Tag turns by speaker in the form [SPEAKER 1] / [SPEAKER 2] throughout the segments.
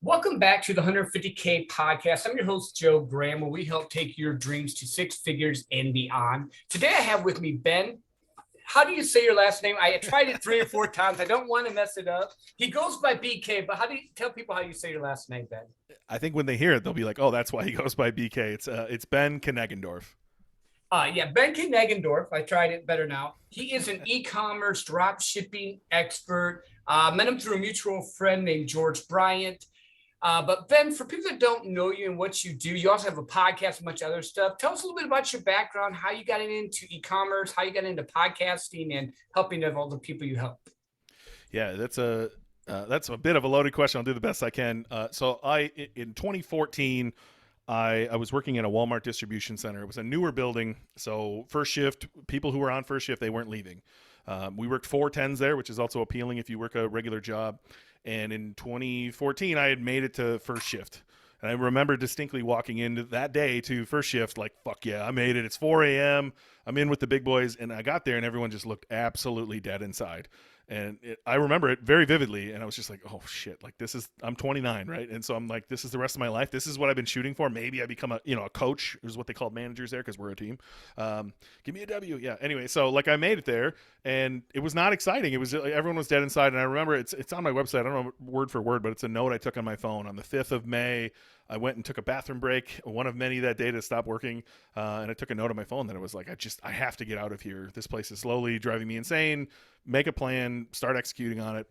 [SPEAKER 1] Welcome back to the 150K podcast. I'm your host, Joe Graham, where we help take your dreams to six figures and beyond. Today, I have with me Ben. How do you say your last name? I tried it 3 or 4 times. I don't want to mess it up. He goes by BK, but how do you tell people how you say your last name, Ben?
[SPEAKER 2] I think when they hear it, they'll be like, "Oh, that's why he goes by BK." It's Ben Knegendorf.
[SPEAKER 1] Ben Knegendorf. I tried it better now. He is an e-commerce drop shipping expert. Met him through a mutual friend named George Bryant. But Ben, for people that don't know you and what you do, you also have a podcast and a bunch of other stuff. Tell us a little bit about your background, how you got into e-commerce, how you got into podcasting, and helping all the people you help.
[SPEAKER 2] Yeah, that's a bit of a loaded question. I'll do the best I can. In 2014, I was working in a Walmart distribution center. It was a newer building, so first shift, people who were on first shift, they weren't leaving. We worked 4 10s there, which is also appealing if you work a regular job. And in 2014, I had made it to first shift. And I remember distinctly walking into that day to first shift, like, fuck yeah, I made it. It's 4 a.m. I'm in with the big boys. And I got there and everyone just looked absolutely dead inside. And I remember it very vividly. And I was just like, oh shit, like I'm 29, right? And so I'm like, this is the rest of my life. This is what I've been shooting for. Maybe I become a coach, is what they called managers there because we're a team. Give me a W. Yeah. Anyway, so like I made it there and it was not exciting. It was like, everyone was dead inside. And I remember it's on my website. I don't know word for word, but it's a note I took on my phone on the 5th of May. I went and took a bathroom break, one of many that day to stop working. And I took a note on my phone that it was like, I have to get out of here. This place is slowly driving me insane. Make a plan, start executing on it.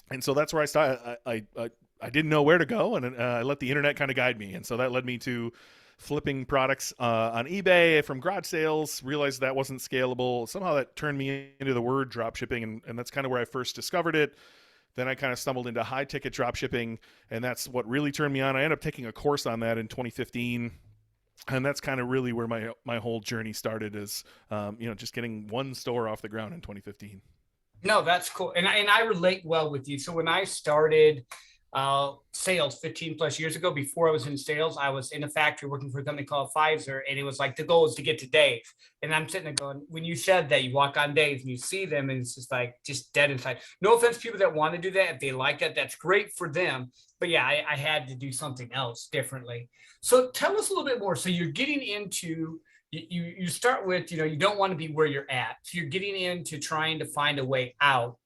[SPEAKER 2] And so that's where I started. I didn't know where to go, and I let the internet kind of guide me. And so that led me to flipping products on eBay from garage sales, realized that wasn't scalable. Somehow that turned me into the word drop shipping, and that's kind of where I first discovered it. Then I kind of stumbled into high ticket drop shipping, and that's what really turned me on. I ended up taking a course on that in 2015. And that's kind of really where my whole journey started, is just getting one store off the ground in 2015.
[SPEAKER 1] No, that's cool. And I relate well with you. So when I started sales 15 plus years ago, before I was in sales, I was in a factory working for a company called Pfizer. And it was like, the goal is to get to Dave. And I'm sitting there going, when you said that, you walk on Dave and you see them and it's just like, just dead inside. No offense to people that want to do that. If they like that, that's great for them. But yeah, I had to do something else differently. So tell us a little bit more. So you're getting into you start with, you don't want to be where you're at. So you're getting into trying to find a way out.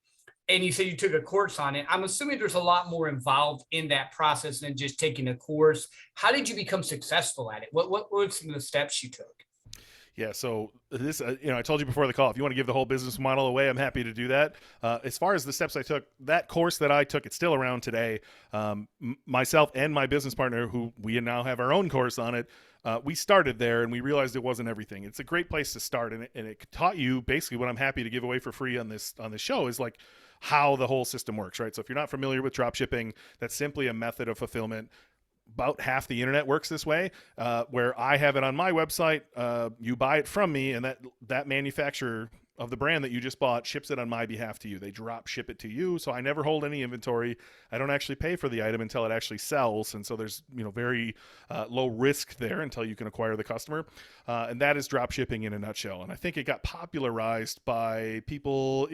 [SPEAKER 1] And you said you took a course on it. I'm assuming there's a lot more involved in that process than just taking a course. How did you become successful at it? What were some of the steps you took?
[SPEAKER 2] Yeah, so this, I told you before the call, if you want to give the whole business model away, I'm happy to do that. As far as the steps I took, that course that I took, it's still around today. Myself and my business partner, who we now have our own course on it, we started there and we realized it wasn't everything. It's a great place to start, and it taught you basically what I'm happy to give away for free on this show, is like how the whole system works, right? So if you're not familiar with drop shipping, that's simply a method of fulfillment. About half the internet works this way, where I have it on my website. You buy it from me, and that manufacturer of the brand that you just bought ships it on my behalf to you. They drop ship it to you, so I never hold any inventory. I don't actually pay for the item until it actually sells, and so there's very low risk there until you can acquire the customer, and that is drop shipping in a nutshell. And I think it got popularized by people,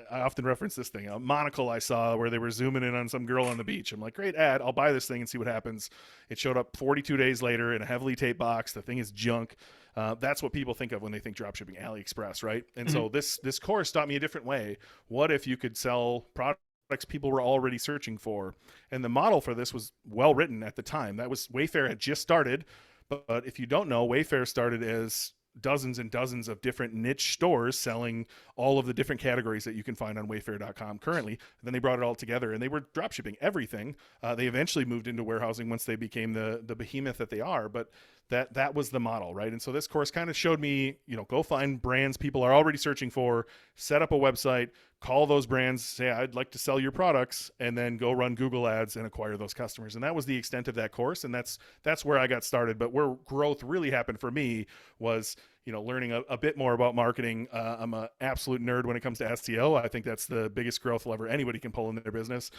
[SPEAKER 2] I often reference this thing, a monocle I saw where they were zooming in on some girl on the beach. I'm like, great ad, I'll buy this thing and see what happens. It showed up 42 days later in a heavily taped box. The thing is junk. That's what people think of when they think dropshipping, AliExpress, right? And so this course taught me a different way. What if you could sell products people were already searching for? And the model for this was well written at the time. That was, Wayfair had just started, but if you don't know, Wayfair started as dozens and dozens of different niche stores selling all of the different categories that you can find on wayfair.com currently. And then they brought it all together and they were drop shipping everything. They eventually moved into warehousing once they became the behemoth that they are, but that was the model, right? And so this course kind of showed me, go find brands people are already searching for, set up a website, call those brands, say, I'd like to sell your products, and then go run Google ads and acquire those customers. And that was the extent of that course. And that's where I got started. But where growth really happened for me was, learning a bit more about marketing. I'm an absolute nerd when it comes to SEO. I think that's the biggest growth lever anybody can pull in their business.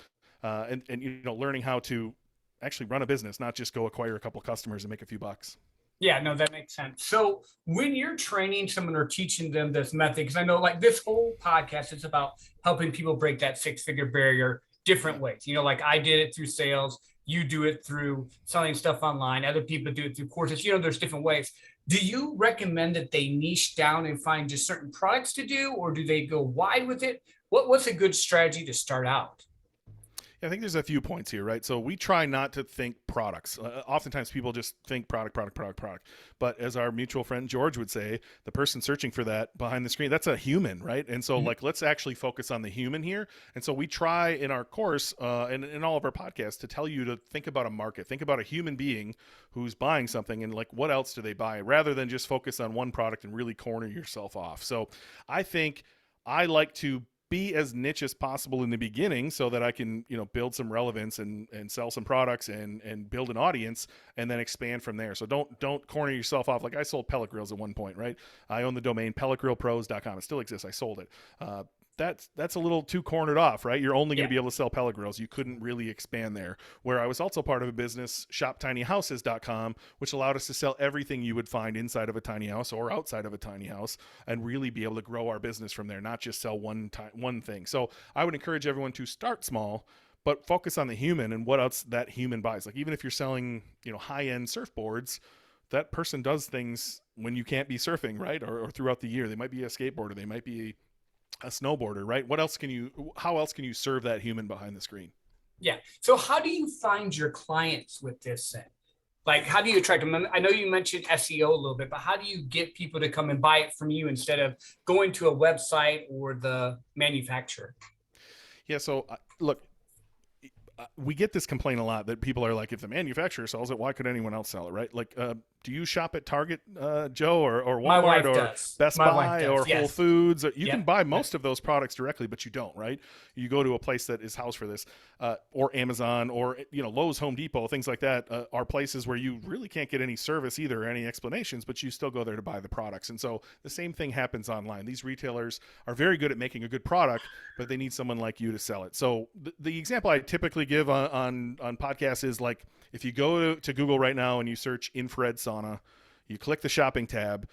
[SPEAKER 2] And learning how to actually run a business, not just go acquire a couple customers and make a few bucks.
[SPEAKER 1] Yeah, no, that makes sense. So when you're training someone or teaching them this method, because I know like this whole podcast is about helping people break that 6-figure barrier. different ways. Like I did it through sales, you do it through selling stuff online, other people do it through courses. There's different ways. Do you recommend that they niche down and find just certain products to do, or do they go wide with it? What's a good strategy to start out?
[SPEAKER 2] I think there's a few points here, right? So we try not to think products. Oftentimes people just think product, product, product, product. But as our mutual friend George would say, the person searching for that behind the screen, that's a human, right? And so like, let's actually focus on the human here. And so we try in our course and in all of our podcasts to tell you to think about a market, think about a human being who's buying something and like, what else do they buy, rather than just focus on one product and really corner yourself off. So I think I like to be as niche as possible in the beginning so that I can, build some relevance and sell some products and build an audience and then expand from there. So don't corner yourself off. Like I sold pellet grills at one point, right? I own the domain pelletgrillpros.com. It still exists. I sold it. That's a little too cornered off, right? You're only going to be able to sell pellet grills. You couldn't really expand there. Where I was also part of a business, shoptinyhouses.com, which allowed us to sell everything you would find inside of a tiny house or outside of a tiny house and really be able to grow our business from there, not just sell one thing. So I would encourage everyone to start small, but focus on the human and what else that human buys. Like even if you're selling, high-end surfboards, that person does things when you can't be surfing, right? Or throughout the year. They might be a skateboarder. They might be a snowboarder, right? How else can you serve that human behind the screen?
[SPEAKER 1] Yeah. So how do you find your clients with this thing? Like, how do you attract them? I know you mentioned SEO a little bit, but how do you get people to come and buy it from you instead of going to a website or the manufacturer?
[SPEAKER 2] Yeah. So look, we get this complaint a lot that people are like, if the manufacturer sells it, why could anyone else sell it, right? Like, do you shop at Target, Joe, or Walmart, or
[SPEAKER 1] does.
[SPEAKER 2] Best Buy, or
[SPEAKER 1] yes.
[SPEAKER 2] Whole Foods? You can buy most of those products directly, but you don't, right? You go to a place that is housed for this, or Amazon, or Lowe's, Home Depot, things like that are places where you really can't get any service either, or any explanations, but you still go there to buy the products. And so the same thing happens online. These retailers are very good at making a good product, but they need someone like you to sell it. So the example I typically give on podcasts is like, if you go to Google right now and you search infrared sauna, you click the shopping tab,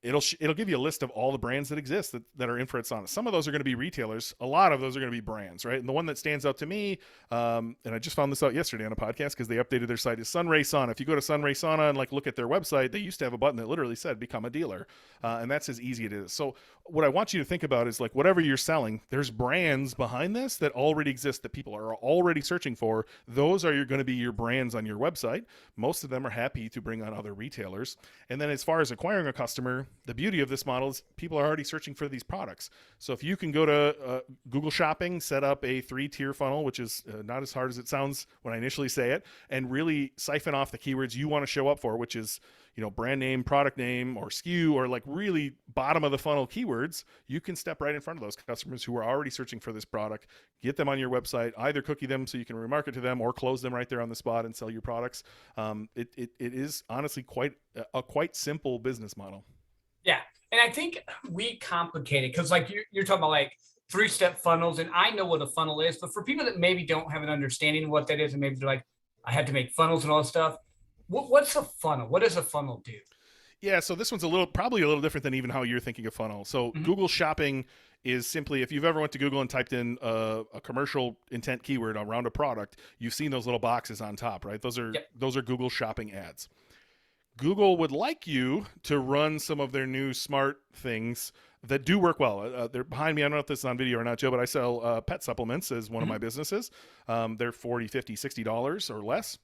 [SPEAKER 2] it'll give you a list of all the brands that exist that are infrared sauna. Some of those are going to be retailers. A lot of those are going to be brands, right? And the one that stands out to me, and I just found this out yesterday on a podcast because they updated their site, is Sunray Sauna. If you go to Sunray Sauna and like look at their website, they used to have a button that literally said become a dealer, and that's as easy as it is. So what I want you to think about is like, whatever you're selling, there's brands behind this that already exist that people are already searching for. Those are going to be your brands on your website. Most of them are happy to bring on other retailers. And then as far as acquiring a customer, the beauty of this model is people are already searching for these products. So if you can go to Google Shopping, set up a 3-tier funnel, which is not as hard as it sounds when I initially say it, and really siphon off the keywords you want to show up for, which is brand name, product name, or SKU, or like really bottom of the funnel keywords, you can step right in front of those customers who are already searching for this product, get them on your website, either cookie them so you can remarket to them or close them right there on the spot and sell your products. It is honestly quite simple business model.
[SPEAKER 1] Yeah. And I think we complicate it because like you're talking about like 3-step funnels, and I know what a funnel is, but for people that maybe don't have an understanding of what that is, and maybe they're like, I had to make funnels and all this stuff. What's a funnel? What does a funnel do?
[SPEAKER 2] Yeah, so this one's probably a little different than even how you're thinking of funnel. So Google Shopping is simply, if you've ever went to Google and typed in a commercial intent keyword around a product, you've seen those little boxes on top, right? Those are Google Shopping ads. Google would like you to run some of their new smart things that do work well. They're behind me. I don't know if this is on video or not, Joe, but I sell pet supplements as one of my businesses. They're $40, $50, $60 or less.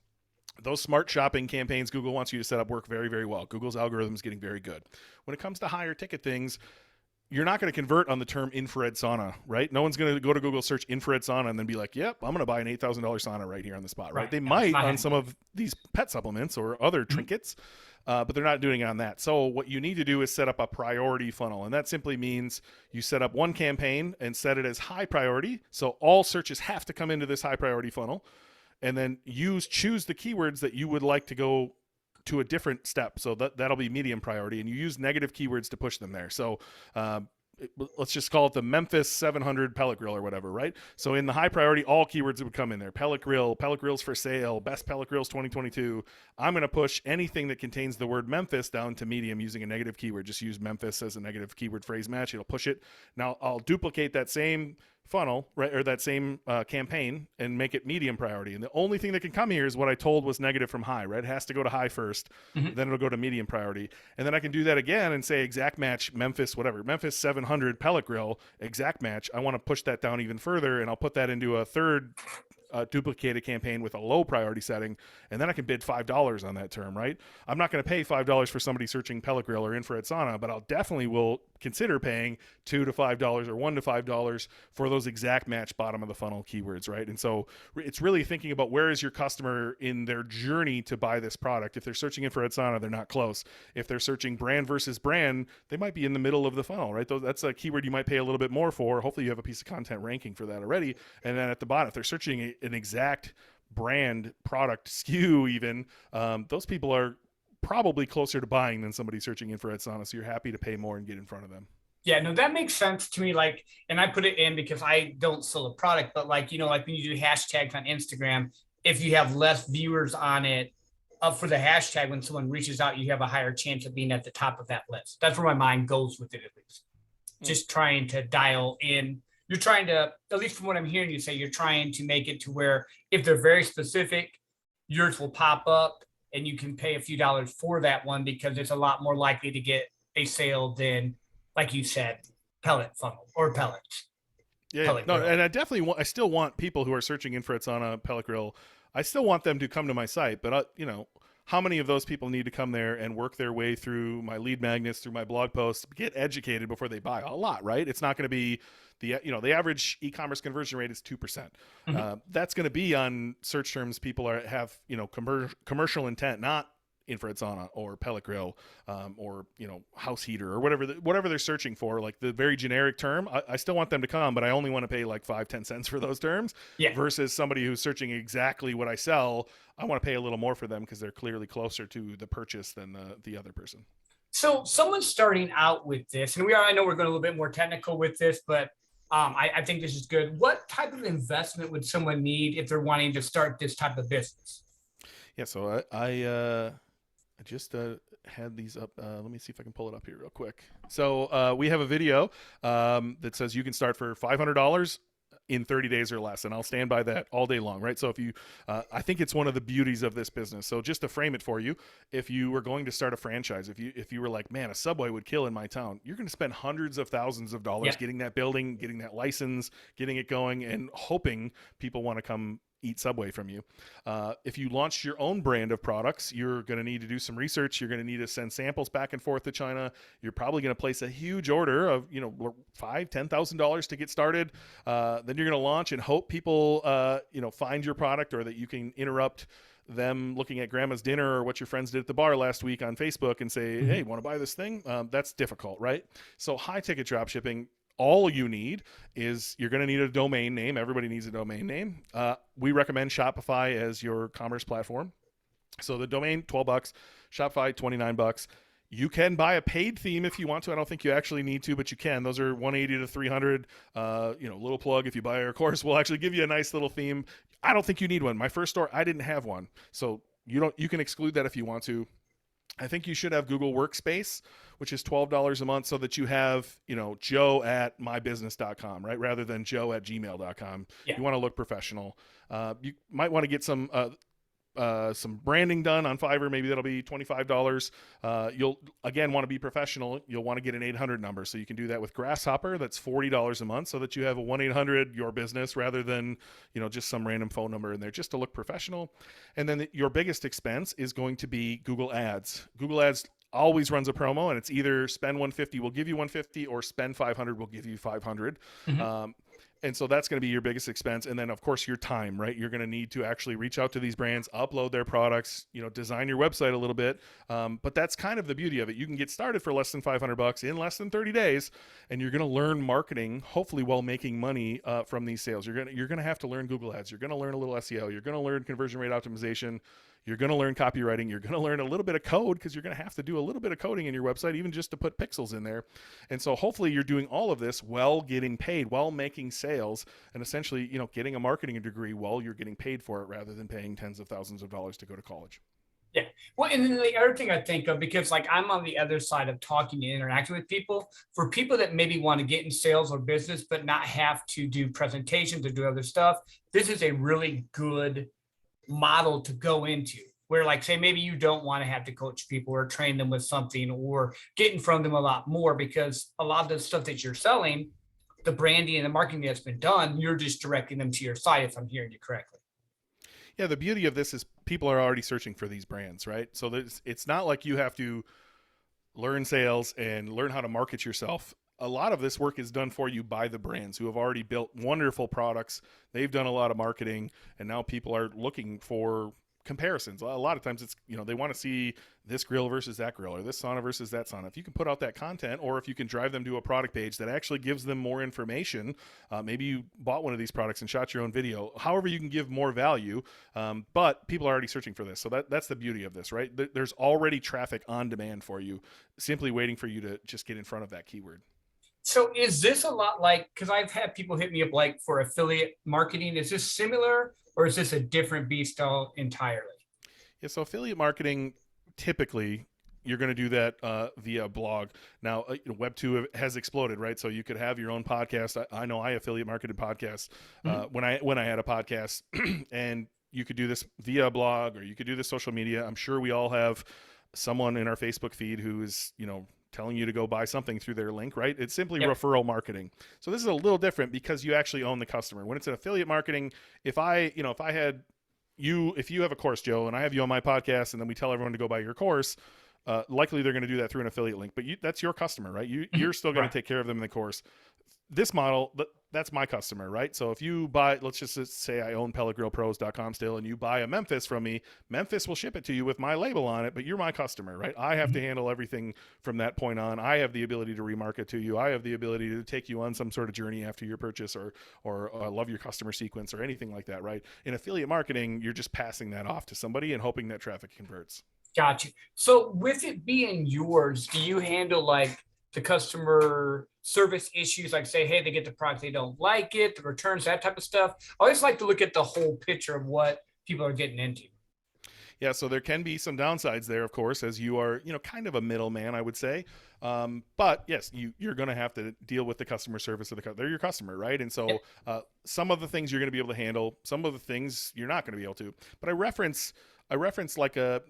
[SPEAKER 2] Those smart shopping campaigns Google wants you to set up work very, very well. Google's algorithm is getting very good. When it comes to higher ticket things, you're not going to convert on the term infrared sauna, right? No one's going to go to Google, search infrared sauna, and then be like, yep, I'm going to buy an $8,000 sauna right here on the spot, right? They might on some of these pet supplements or other trinkets, but they're not doing it on that. So what you need to do is set up a priority funnel, and that simply means you set up one campaign and set it as high priority, so all searches have to come into this high priority funnel, and then choose the keywords that you would like to go to a different step. So that'll be medium priority, and you use negative keywords to push them there. So let's just call it the Memphis 700 pellet grill or whatever, right? So in the high priority, all keywords would come in there. Pellet grills for sale, best pellet grills 2022. I'm going to push anything that contains the word Memphis down to medium using a negative keyword. Just use Memphis as a negative keyword phrase match. It'll push it. Now I'll duplicate that same funnel, right, or that same campaign, and make it medium priority. And the only thing that can come here is what I told was negative from high, right? It has to go to high first,
[SPEAKER 1] Mhm.
[SPEAKER 2] then it'll go to medium priority. And then I can do that again and say exact match Memphis, whatever, Memphis 700 pellet grill, exact match. I want to push that down even further, and I'll put that into a third duplicated campaign with a low priority setting, and then I can bid $5 on that term, right? I'm not going to pay $5 for somebody searching pellet grill or infrared sauna, but I'll definitely will consider paying $2 to $5 or $1 to $5 for those exact match bottom of the funnel keywords, right? And so it's really thinking about where is your customer in their journey to buy this product. If they're searching infrared sauna, they're not close. If they're searching brand versus brand, they might be in the middle of the funnel, right? That's a keyword you might pay a little bit more for. Hopefully you have a piece of content ranking for that already. And then at the bottom, if they're searching an exact brand, product, SKU even, those people are probably closer to buying than somebody searching infrared sauna. So you're happy to pay more and get in front of them.
[SPEAKER 1] Yeah, no, that makes sense to me. Like, and I put it in because I don't sell a product, but like, like when you do hashtags on Instagram, if you have less viewers on it up for the hashtag, when someone reaches out, you have a higher chance of being at the top of that list. That's where my mind goes with it, at least. Just trying to dial in. You're trying to, at least from what I'm hearing you say, you're trying to make it to where if they're very specific, yours will pop up and you can pay a few dollars for that one because it's a lot more likely to get a sale than, like you said, pellet funnel or pellets.
[SPEAKER 2] Yeah,
[SPEAKER 1] Pellet
[SPEAKER 2] no,
[SPEAKER 1] grill.
[SPEAKER 2] and I still want people who are searching infrared sauna, pellet grill. I still want them to come to my site, but how many of those people need to come there and work their way through my lead magnets, through my blog posts, get educated before they buy? A lot, right? It's not going to be the average e-commerce conversion rate is 2%.
[SPEAKER 1] Mhm.
[SPEAKER 2] That's going to be on search terms people have commercial intent, not infrared sauna or pellet grill, or house heater or whatever they're searching for, like the very generic term. I still want them to come, but I only want to pay like 5-10 cents for those terms.
[SPEAKER 1] Yeah.
[SPEAKER 2] Versus somebody who's searching exactly what I sell, I want to pay a little more for them because they're clearly closer to the purchase than the other person.
[SPEAKER 1] So someone starting out with this, and I know we're going a little bit more technical with this, but I think this is good. What type of investment would someone need if they're wanting to start this type of business?
[SPEAKER 2] Yeah, so I just had these up. Let me see if I can pull it up here real quick. So we have a video that says you can start for $500 in 30 days or less, and I'll stand by that all day long, right? So if you, I think it's one of the beauties of this business. So just to frame it for you, if you were going to start a franchise, if you were like, man, a Subway would kill in my town, you're going to spend hundreds of thousands of dollars getting that building, getting that license, getting it going, and hoping people want to come eat Subway from you. If you launch your own brand of products, you're going to need to do some research. You're going to need to send samples back and forth to China. You're probably going to place a huge order of $5,000-$10,000 to get started. Then you're going to launch and hope people find your product, or that you can interrupt them looking at grandma's dinner or what your friends did at the bar last week on Facebook and say, hey, want to buy this thing? That's difficult, right? So high ticket drop shipping, all you need is you're going to need a domain name. Everybody needs a domain name. We recommend Shopify as your commerce platform. So the domain, $12, Shopify, $29. You can buy a paid theme if you want to. I don't think you actually need to, but you can. Those are $180 to $300. Little plug. If you buy our course, we'll actually give you a nice little theme. I don't think you need one. My first store, I didn't have one. So you can exclude that if you want to. I think you should have Google Workspace, which is $12 a month, so that you have, Joe at mybusiness.com, right? Rather than Joe at gmail.com. Yeah. You want to look professional. You might want to get some branding done on Fiverr. Maybe that'll be $25. You'll again want to be professional. You'll want to get an 800 number, so you can do that with Grasshopper. That's $40 a month, so that you have a 1-800 your business rather than just some random phone number in there, just to look professional. And then your biggest expense is going to be Google Ads. Google Ads always runs a promo, and it's either spend $150, we'll give you $150, or spend $500, we'll give you $500. Mm-hmm. And so that's going to be your biggest expense. And then, of course, your time, right? You're going to need to actually reach out to these brands, upload their products, design your website a little bit. But that's kind of the beauty of it. You can get started for less than $500 in less than 30 days, and you're going to learn marketing, hopefully while making money from these sales. You're going to have to learn Google Ads. You're going to learn a little SEO. You're going to learn conversion rate optimization. You're going to learn copywriting. You're going to learn a little bit of code, because you're going to have to do a little bit of coding in your website, even just to put pixels in there. And so hopefully you're doing all of this while getting paid, while making sales, and essentially, getting a marketing degree while you're getting paid for it, rather than paying tens of thousands of dollars to go to college.
[SPEAKER 1] Yeah. Well, and then the other thing I think of, because like I'm on the other side of talking and interacting with people, for people that maybe want to get in sales or business, but not have to do presentations or do other stuff, this is a really good model to go into. Where, like, say, maybe you don't want to have to coach people or train them with something or get in front of them a lot more, because a lot of the stuff that you're selling, the branding and the marketing that's been done, you're just directing them to your site, if I'm hearing you correctly.
[SPEAKER 2] Yeah, the beauty of this is people are already searching for these brands, right? So it's not like you have to learn sales and learn how to market yourself. A lot of this work is done for you by the brands who have already built wonderful products. They've done a lot of marketing, and now people are looking for comparisons. A lot of times it's, they want to see this grill versus that grill or this sauna versus that sauna. If you can put out that content, or if you can drive them to a product page that actually gives them more information, maybe you bought one of these products and shot your own video, however you can give more value, but people are already searching for this. So that's the beauty of this, right? There's already traffic on demand for you, simply waiting for you to just get in front of that keyword.
[SPEAKER 1] So is this a lot like, because I've had people hit me up like for affiliate marketing, is this similar or is this a different beast entirely?
[SPEAKER 2] Yeah, so affiliate marketing, typically you're going to do that via blog. Now, Web 2 has exploded, right? So you could have your own podcast. I know I affiliate marketed podcasts when I had a podcast, and you could do this via a blog, or you could do this social media. I'm sure we all have someone in our Facebook feed who is, telling you to go buy something through their link, right? It's simply referral marketing. So this is a little different because you actually own the customer. When it's an affiliate marketing, if I had you, if you have a course, Joe, and I have you on my podcast, and then we tell everyone to go buy your course, likely they're going to do that through an affiliate link, but that's your customer, right? You're still going to take care of them in the course. This model, that's my customer, right? So if you buy, let's just say I own pelletgrillpros.com still, and you buy a Memphis from me, Memphis will ship it to you with my label on it, but you're my customer, right? I have to handle everything from that point on. I have the ability to remarket to you. I have the ability to take you on some sort of journey after your purchase, or love your customer sequence or anything like that, right? In affiliate marketing, you're just passing that off to somebody and hoping that traffic converts.
[SPEAKER 1] Got you. So with it being yours, do you handle like the customer service issues, like say, hey, they get the product, they don't like it, the returns, that type of stuff? I always like to look at the whole picture of what people are getting into.
[SPEAKER 2] Yeah, so there can be some downsides there, of course, as you are, kind of a middleman, I would say. But yes, you're going to have to deal with the customer service of they're your customer, right? And so some of the things you're going to be able to handle, some of the things you're not going to be able to. But I reference like this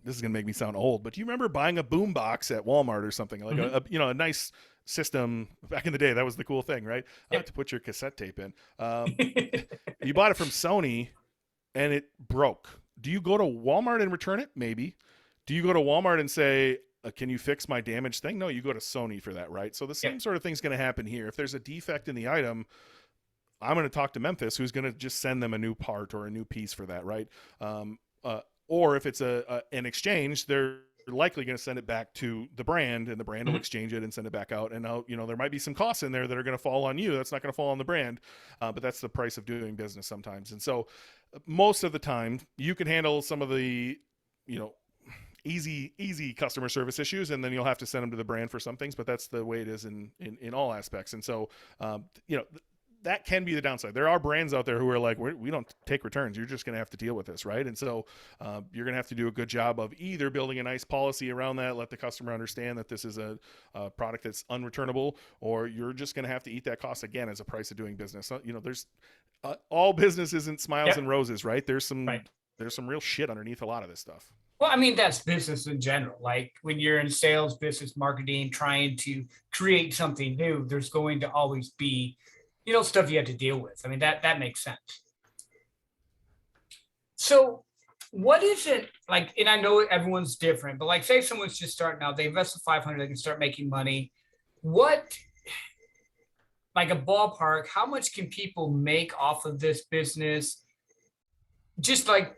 [SPEAKER 2] is going to make me sound old, but do you remember buying a boom box at Walmart or something, like a nice system back in the day? That was the cool thing, right? To put your cassette tape in. You bought it from Sony and it broke. Do you go to Walmart and return it? Maybe. Do you go to Walmart and say, can you fix my damaged thing? No, you go to Sony for that, right? So the same sort of thing's going to happen here. If there's a defect in the item, I'm going to talk to Memphis, who's going to just send them a new part or a new piece for that, right? Or if it's an exchange, they're likely going to send it back to the brand, and the brand will exchange it and send it back out. And now, there might be some costs in there that are going to fall on you. That's not going to fall on the brand, but that's the price of doing business sometimes. And so most of the time you can handle some of the, easy customer service issues, and then you'll have to send them to the brand for some things, but that's the way it is in all aspects. And so, that can be the downside. There are brands out there who are like, we don't take returns. You're just going to have to deal with this, right? And so you're going to have to do a good job of either building a nice policy around that, let the customer understand that this is a product that's unreturnable, or you're just going to have to eat that cost again as a price of doing business. There's all business isn't smiles and roses, right? There's some real shit underneath a lot of this stuff.
[SPEAKER 1] Well, I mean, that's business in general. Like when you're in sales, business, marketing, trying to create something new, there's going to always be stuff you have to deal with. I mean, that makes sense. So what is it like? And I know everyone's different, but like say someone's just starting out, they invest the 500, they can start making money. What, like a ballpark, how much can people make off of this business? Just like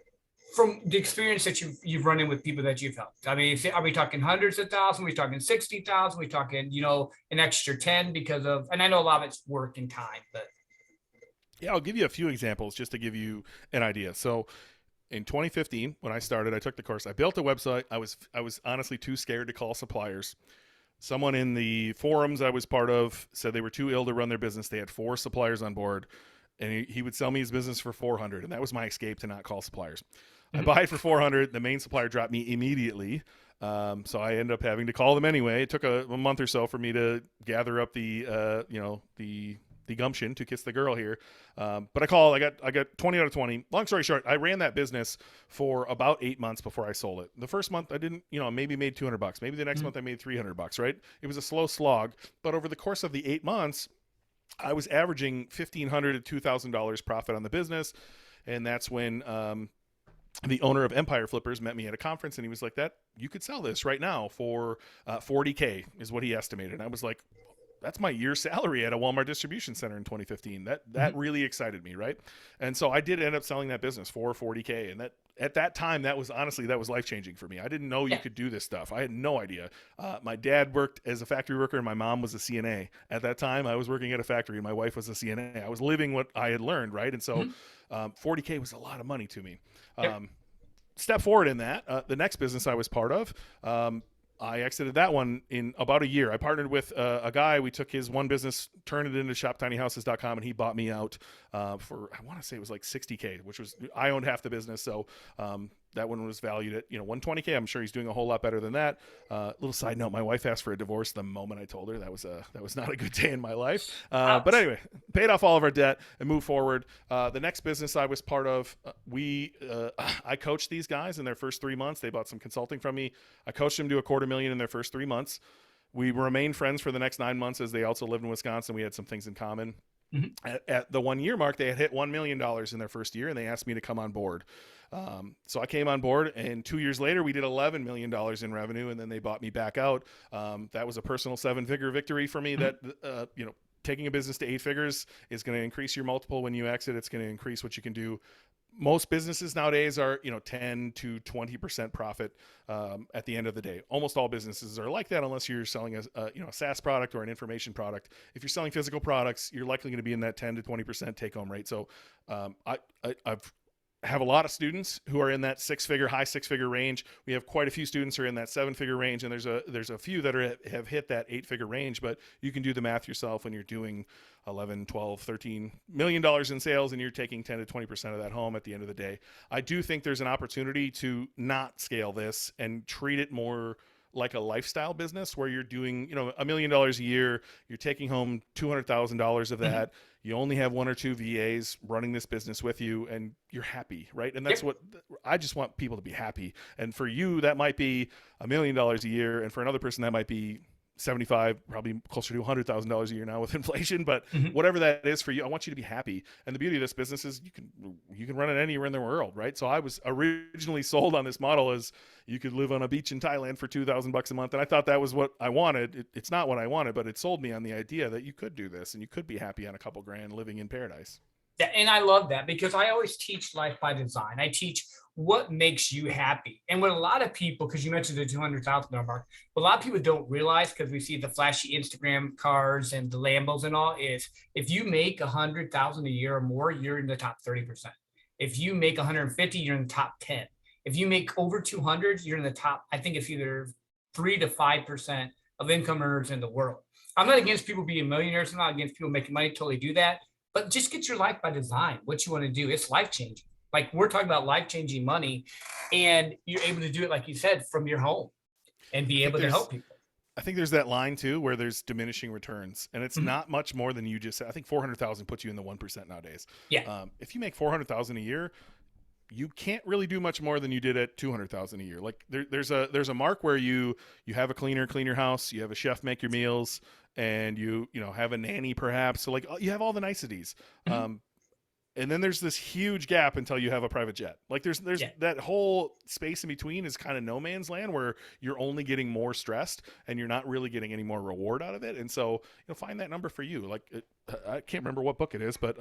[SPEAKER 1] from the experience that you've run in with people that you've helped. I mean, are we talking hundreds of thousands? Are we talking 60,000? Are we talking, an extra 10 because of, and I know a lot of it's work and time, but.
[SPEAKER 2] Yeah, I'll give you a few examples just to give you an idea. So in 2015, when I started, I took the course, I built a website. I was honestly too scared to call suppliers. Someone in the forums I was part of said they were too ill to run their business. They had 4 suppliers on board. and he would sell me his business for 400, and that was my escape to not call suppliers. I buy it for 400. The main supplier dropped me immediately. So I end up having to call them anyway. It took a month or so for me to gather up the gumption to kiss the girl here. But I called. I got 20 out of 20. Long story short, I ran that business for about 8 months before I sold it. The first month I didn't, maybe made $200. Maybe the next month I made $300. Right? It was a slow slog. But over the course of the 8 months, I was averaging $1,500 to $2,000 profit on the business, and that's when the owner of Empire Flippers met me at a conference, and he was like, "That you could sell this right now for $40K is what he estimated." And I was like, "That's my year's salary at a Walmart distribution center in 2015." That really excited me, right? And so I did end up selling that business for $40K, and that at that time that was life changing for me. I didn't know you could do this stuff. I had no idea. My dad worked as a factory worker, and my mom was a CNA. At that time, I was working at a factory, and my wife was a CNA. I was living what I had learned, right? And so 40K was a lot of money to me. Step forward in that, the next business I was part of, I exited that one in about a year. I partnered with a guy. We took his one business, turned it into shoptinyhouses.com, and he bought me out for, I want to say it was like $60K, which was, I owned half the business. So that one was valued at, $120K. I'm sure he's doing a whole lot better than that. Little side note, my wife asked for a divorce the moment I told her. That was not a good day in my life. But anyway, paid off all of our debt and moved forward. The next business I was part of, I coached these guys in their first 3 months. They bought some consulting from me. I coached them to $250,000 in their first 3 months. We remained friends for the next 9 months as they also lived in Wisconsin. We had some things in common. At the 1 year mark, they had hit $1 million in their first year, and they asked me to come on board. So I came on board, and 2 years later, we did $11 million in revenue, and then they bought me back out. That was a personal 7-figure victory for me. That taking a business to 8 figures is going to increase your multiple when you exit. It's going to increase what you can do. Most businesses nowadays are 10 to 20% profit at the end of the day. Almost all businesses are like that, unless you're selling a SaaS product or an information product. If you're selling physical products, you're likely going to be in that 10 to 20% take home rate. So I've have a lot of students who are in that high six figure range. We have quite a few students who are in that 7-figure range, and there's a few that have hit that 8-figure range, but you can do the math yourself when you're doing 11, 12, 13 million dollars in sales, and you're taking 10 to 20% of that home at the end of the day. I do think there's an opportunity to not scale this and treat it more like a lifestyle business where you're doing, $1 million a year, you're taking home $200,000 of that. You only have 1 or 2 VAs running this business with you, and you're happy, right? And that's what I just want people to be happy. And for you, that might be $1 million a year, and for another person, that might be 75, probably closer to $100,000 a year now with inflation, but whatever that is for you, I want you to be happy. And the beauty of this business is you can run it anywhere in the world, right? So I was originally sold on this model as you could live on a beach in Thailand for $2,000 a month. And I thought that was what I wanted. It's not what I wanted, but it sold me on the idea that you could do this and you could be happy on a couple grand living in paradise.
[SPEAKER 1] Yeah, and I love that because I always teach life by design. I teach what makes you happy. And what a lot of people, because you mentioned the $200,000 mark, what a lot of people don't realize, because we see the flashy Instagram cars and the Lambos and all, is if you make $100,000 a year or more, you're in the top 30%. If you make 150, you're in the top 10. If you make over 200, you're in the top, I think it's either 3 to 5% of income earners in the world. I'm not against people being millionaires. I'm not against people making money. Totally do that. But just get your life by design, what you want to do. It's life-changing. Like we're talking about life-changing money, and you're able to do it, like you said, from your home and be able to help people.
[SPEAKER 2] I think there's that line too, where there's diminishing returns, and it's not much more than you just said. I think 400,000 puts you in the 1% nowadays.
[SPEAKER 1] Yeah.
[SPEAKER 2] If you make 400,000 a year, you can't really do much more than you did at 200,000 a year. Like there's a mark where you have a cleaner clean your house, you have a chef make your meals, and you have a nanny perhaps. So like you have all the niceties. And then there's this huge gap until you have a private jet. Like there's that whole space in between is kind of no man's land where you're only getting more stressed and you're not really getting any more reward out of it. And so find that number for you. Like I can't remember what book it is, but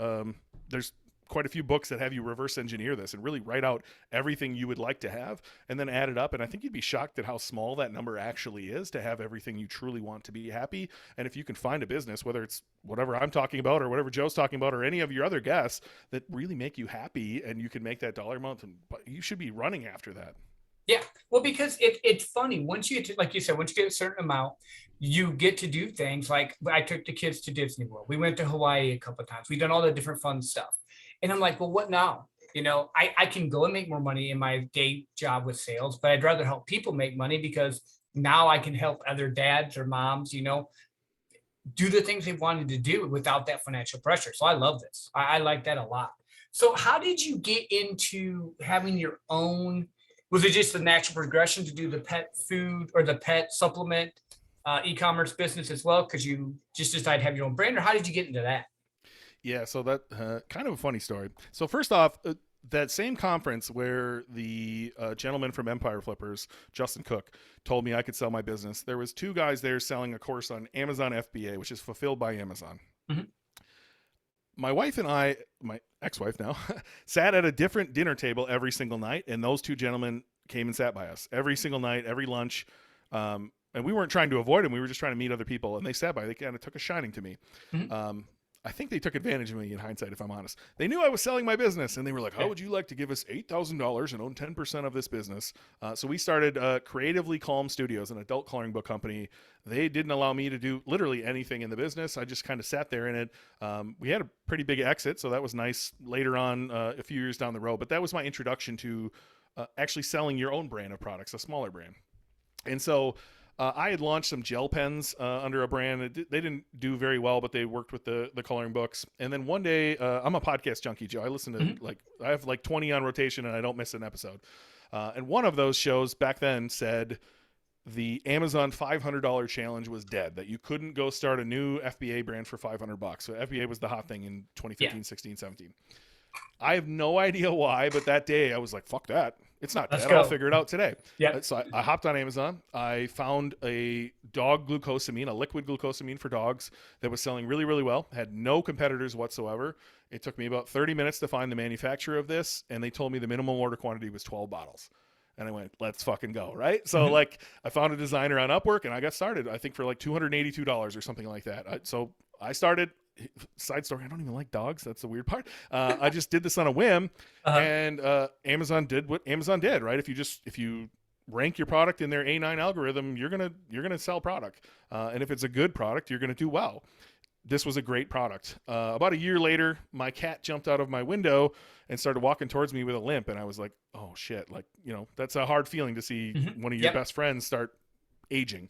[SPEAKER 2] there's quite a few books that have you reverse engineer this and really write out everything you would like to have and then add it up. And I think you'd be shocked at how small that number actually is to have everything you truly want to be happy. And if you can find a business, whether it's whatever I'm talking about or whatever Joe's talking about or any of your other guests that really make you happy and you can make that dollar a month, you should be running after that.
[SPEAKER 1] Yeah. Well, because it's funny. Once you get to, like you said, once you get a certain amount, you get to do things like I took the kids to Disney World. We went to Hawaii a couple of times. We've done all the different fun stuff. And I'm like, well, what now? I can go and make more money in my day job with sales, but I'd rather help people make money because now I can help other dads or moms, do the things they wanted to do without that financial pressure. So I love this. I like that a lot. So how did you get into having your own? Was it just the natural progression to do the pet food or the pet supplement e-commerce business as well? Because you just decided to have your own brand, or how did you get into that?
[SPEAKER 2] Yeah, so that kind of a funny story. So first off, that same conference where the gentleman from Empire Flippers, Justin Cook, told me I could sell my business, there was two guys there selling a course on Amazon FBA, which is fulfilled by Amazon.
[SPEAKER 1] Mhm.
[SPEAKER 2] My wife and I, my ex-wife now, sat at a different dinner table every single night, and those two gentlemen came and sat by us every single night, every lunch. And we weren't trying to avoid them; we were just trying to meet other people. And they sat by. They kind of took a shining to me.
[SPEAKER 1] Mhm.
[SPEAKER 2] I think they took advantage of me in hindsight, if I'm honest. They knew I was selling my business, and they were like, "How
[SPEAKER 1] Yeah.
[SPEAKER 2] would you like to give us $8,000 and own 10% of this business?" So we started Creatively Calm Studios, an adult coloring book company. They didn't allow me to do literally anything in the business. I just kind of sat there in it. We had a pretty big exit, so that was nice later on, a few years down the road. But that was my introduction to actually selling your own brand of products, a smaller brand. And so I had launched some gel pens under a brand. They didn't do very well, but they worked with the coloring books. And then one day, I'm a podcast junkie, Joe. I listen to
[SPEAKER 1] Mhm.
[SPEAKER 2] I have like 20 on rotation, and I don't miss an episode. And one of those shows back then said the Amazon $500 challenge was dead, that you couldn't go start a new FBA brand for $500. So FBA was the hot thing in
[SPEAKER 1] Yeah.
[SPEAKER 2] 2015, 16, 17. I have no idea why, but that day I was like, fuck that. It's not
[SPEAKER 1] Let's
[SPEAKER 2] dead. I'll
[SPEAKER 1] go.
[SPEAKER 2] figure it out today.
[SPEAKER 1] Yeah.
[SPEAKER 2] So I hopped on Amazon. I found a dog glucosamine, a liquid glucosamine for dogs that was selling really, really well. Had no competitors whatsoever. It took me about 30 minutes to find the manufacturer of this, and they told me the minimum order quantity was 12 bottles. And I went, let's fucking go, right? So
[SPEAKER 1] Mhm.
[SPEAKER 2] I found a designer on Upwork, and I got started, I think, for like $282 or something like that. So I started. Side story, I don't even like dogs. That's the weird part. I just did this on a whim,
[SPEAKER 1] Uh,
[SPEAKER 2] and Amazon did what Amazon did, right? If you rank your product in their A9 algorithm, you're gonna sell product, and if it's a good product, you're gonna do well. This was a great product. About a year later, my cat jumped out of my window and started walking towards me with a limp, and I was like, oh shit, like, that's a hard feeling to see
[SPEAKER 1] mhm.
[SPEAKER 2] one of your
[SPEAKER 1] Yep.
[SPEAKER 2] best friends start aging.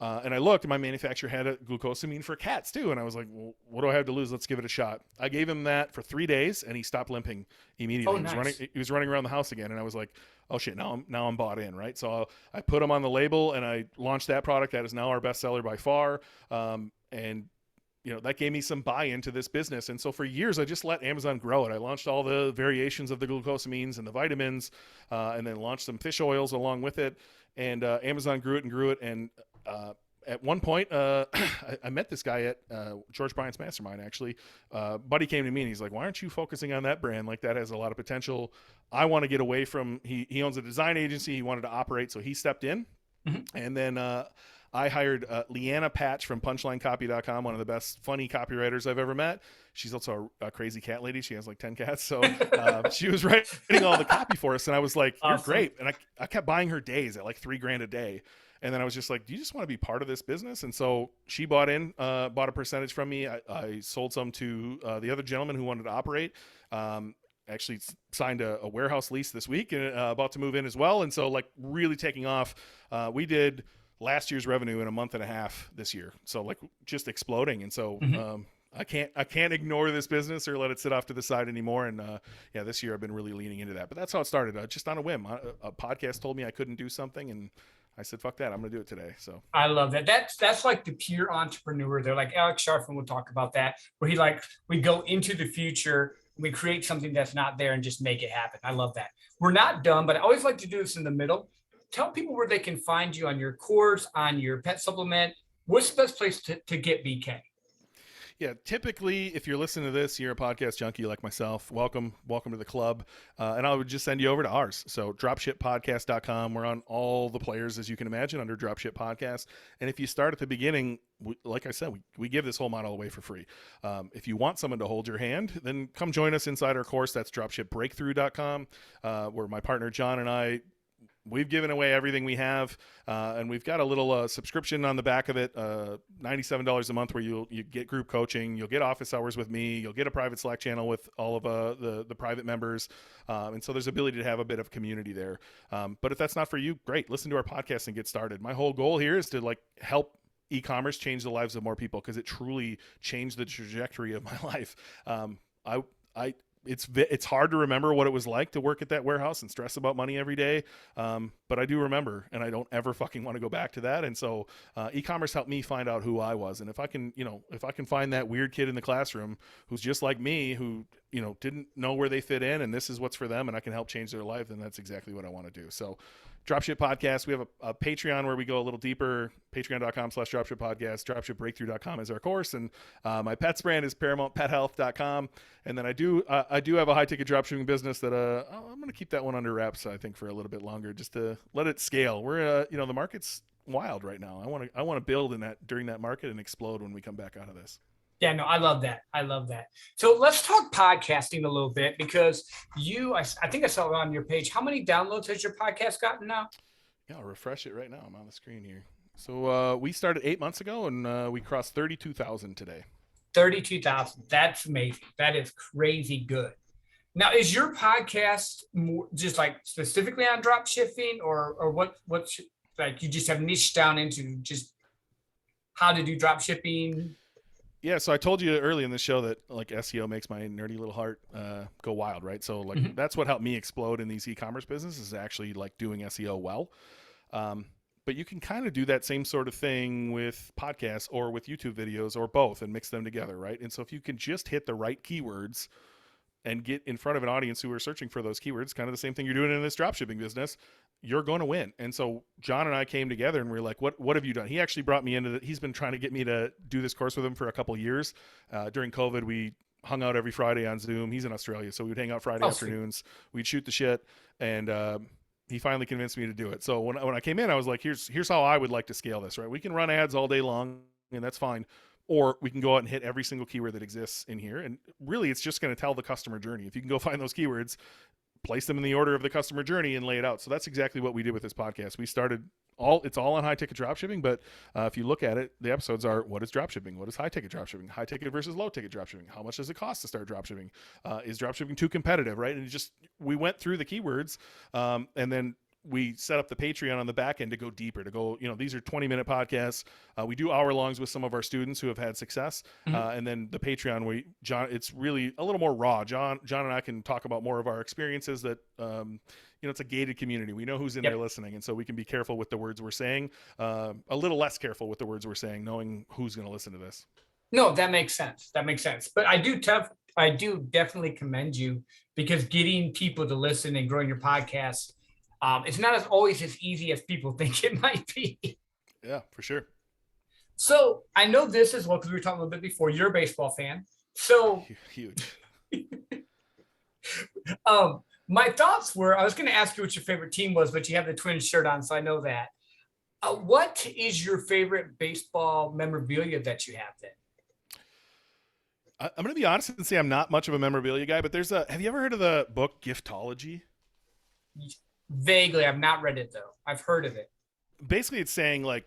[SPEAKER 2] And I looked, and my manufacturer had a glucosamine for cats too. And I was like, well, what do I have to lose? Let's give it a shot. I gave him that for 3 days, and he stopped limping immediately.
[SPEAKER 1] Oh,
[SPEAKER 2] He was running.
[SPEAKER 1] nice.
[SPEAKER 2] He was running around the house again, and I was like, oh shit, now I'm bought in, right? So I put him on the label, and I launched that product. That is now our bestseller by far. And that gave me some buy-in to this business. And so for years, I just let Amazon grow it. I launched all the variations of the glucosamines and the vitamins, and then launched some fish oils along with it. And Amazon grew it and grew it. And at one point, I met this guy at George Bryant's Mastermind, actually. Buddy came to me, and he's like, why aren't you focusing on that brand? Like, that has a lot of potential. I want to get away from, he owns a design agency. He wanted to operate, so he stepped in.
[SPEAKER 1] Mhm.
[SPEAKER 2] And then I hired Leanna Patch from punchlinecopy.com, one of the best funny copywriters I've ever met. She's also a crazy cat lady. She has like 10 cats. So she was writing all the copy for us. And I was like, you're
[SPEAKER 1] Awesome.
[SPEAKER 2] great. And I kept buying her days at like $3,000 a day. And then I was just like, do you just want to be part of this business? And so she bought a percentage from me. I sold some to the other gentleman who wanted to operate. Actually signed a warehouse lease this week, and about to move in as well. And so, like, really taking off. We did last year's revenue in a month and a half this year. So, like, just exploding. And so
[SPEAKER 1] Mhm.
[SPEAKER 2] I can't ignore this business or let it sit off to the side anymore. And yeah, this year I've been really leaning into that. But that's how it started, just on a whim. A podcast told me I couldn't do something, and I said, fuck that, I'm gonna do it today. So
[SPEAKER 1] I love that. That's like the pure entrepreneur. They're like Alex Sharfin will talk about that, where we go into the future, we create something that's not there and just make it happen. I love that. We're not done, but I always like to do this in the middle. Tell people where they can find you on your course, on your pet supplement. What's the best place to get BK?
[SPEAKER 2] yeah, typically, if you're listening to this, you're a podcast junkie like myself. Welcome to the club. And I would just send you over to ours. So dropshippodcast.com. We're on all the players, as you can imagine, under Dropship Podcast. And if you start at the beginning, like I said, we give this whole model away for free. If you want someone to hold your hand, then come join us inside our course. That's dropshipbreakthrough.com, where my partner John and I we've given away everything we have, and we've got a little subscription on the back of it, $97 a month, where you get group coaching, you'll get office hours with me, you'll get a private Slack channel with all of the private members, and so there's ability to have a bit of community there. But if that's not for you, great, listen to our podcast and get started. My whole goal here is to like help e-commerce change the lives of more people, because it truly changed the trajectory of my life. It's hard to remember what it was like to work at that warehouse and stress about money every day. But I do remember, and I don't ever fucking want to go back to that. And so e-commerce helped me find out who I was. And if I can find that weird kid in the classroom who's just like me, who, didn't know where they fit in, and this is what's for them, and I can help change their life, then that's exactly what I want to do. So Dropship Podcast, we have a Patreon where we go a little deeper, patreon.com/dropship podcast. Dropshipbreakthrough.com is our course, and my pets brand is paramountpethealth.com. And then I do have a high ticket dropshipping business that I'm going to keep that one under wraps, I think, for a little bit longer, just to let it scale. We're the market's wild right now. I want to build during that market and explode when we come back out of this.
[SPEAKER 1] Yeah, no, I love that. So let's talk podcasting a little bit, because I think I saw it on your page. How many downloads has your podcast gotten now?
[SPEAKER 2] Yeah, I'll refresh it right now. I'm on the screen here. So we started 8 months ago, and we crossed 32,000 today.
[SPEAKER 1] 32,000. That's amazing. That is crazy good. Now, is your podcast more just like specifically on drop shipping, or what's like you just have niched down into just how to do drop shipping?
[SPEAKER 2] Yeah, so I told you early in the show that like SEO makes my nerdy little heart go wild, right? So like that's what helped me explode in these e-commerce businesses, is actually like doing SEO well. But you can kind of do that same sort of thing with podcasts or with YouTube videos, or both, and mix them together, right? And so if you can just hit the right keywords and get in front of an audience who are searching for those keywords, kind of the same thing you're doing in this dropshipping business, you're going to win. And so John and I came together and we were like, what have you done? He actually brought me into he's been trying to get me to do this course with him for a couple of years. During COVID, we hung out every Friday on Zoom. He's in Australia, so we would hang out Friday afternoons. We'd shoot the shit, and he finally convinced me to do it. So when I came in, I was like, here's how I would like to scale this, right? We can run ads all day long, and that's fine. Or we can go out and hit every single keyword that exists in here. And really, it's just going to tell the customer journey. If you can go find those keywords, place them in the order of the customer journey and lay it out. So that's exactly what we did with this podcast. We started it's all on high ticket dropshipping, but if you look at it, the episodes are, what is dropshipping? What is high ticket dropshipping? High ticket versus low ticket dropshipping? How much does it cost to start dropshipping? Is dropshipping too competitive, right? And we went through the keywords, and then we set up the Patreon on the back end to go deeper, to go, these are 20-minute podcasts. We do hour-longs with some of our students who have had success. And then the Patreon, it's really a little more raw. John and I can talk about more of our experiences that, it's a gated community. We know who's in there listening. And so we can be careful with the words we're saying, a little less careful with the words we're saying, knowing who's going to listen to this.
[SPEAKER 1] No, that makes sense. But I do definitely commend you, because getting people to listen and growing your podcast, it's not always as easy as people think it might be.
[SPEAKER 2] Yeah, for sure.
[SPEAKER 1] So I know this as well, because we were talking a little bit before. You're a baseball fan. So
[SPEAKER 2] huge.
[SPEAKER 1] My thoughts were, I was going to ask you what your favorite team was, but you have the Twins shirt on, so I know that. What is your favorite baseball memorabilia that you have then?
[SPEAKER 2] I'm going to be honest and say I'm not much of a memorabilia guy, but have you ever heard of the book Giftology?
[SPEAKER 1] Vaguely. I've not read it though. I've heard of it.
[SPEAKER 2] Basically, it's saying like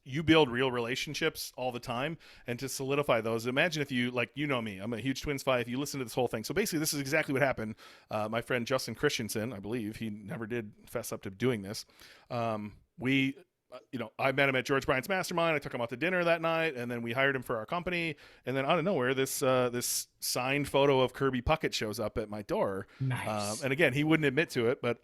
[SPEAKER 2] you build real relationships all the time, and to solidify those, imagine if you, like, me, I'm a huge Twins fan. If you listen to this whole thing, so basically this is exactly what happened. My friend Justin Christensen, I believe, he never did fess up to doing this. I met him at George Bryant's Mastermind. I took him out to dinner that night, and then we hired him for our company. And then out of nowhere, this signed photo of Kirby Puckett shows up at my door.
[SPEAKER 1] Nice.
[SPEAKER 2] And again, he wouldn't admit to it, but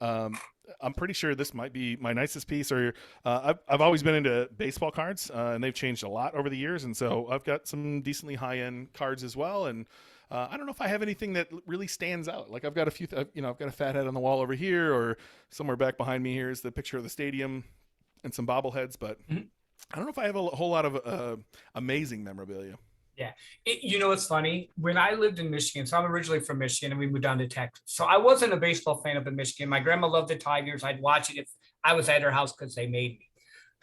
[SPEAKER 2] I'm pretty sure this might be my nicest piece. Or I've always been into baseball cards, and they've changed a lot over the years. And so I've got some decently high-end cards as well. And I don't know if I have anything that really stands out. Like I've got a few, I've got a fat head on the wall over here, or somewhere back behind me here is the picture of the stadium and some bobbleheads, but I don't know if I have a whole lot of amazing memorabilia.
[SPEAKER 1] Yeah. It's funny. When I lived in Michigan, so I'm originally from Michigan, and we moved down to Texas. So I wasn't a baseball fan up in Michigan. My grandma loved the Tigers. I'd watch it if I was at her house because they made me.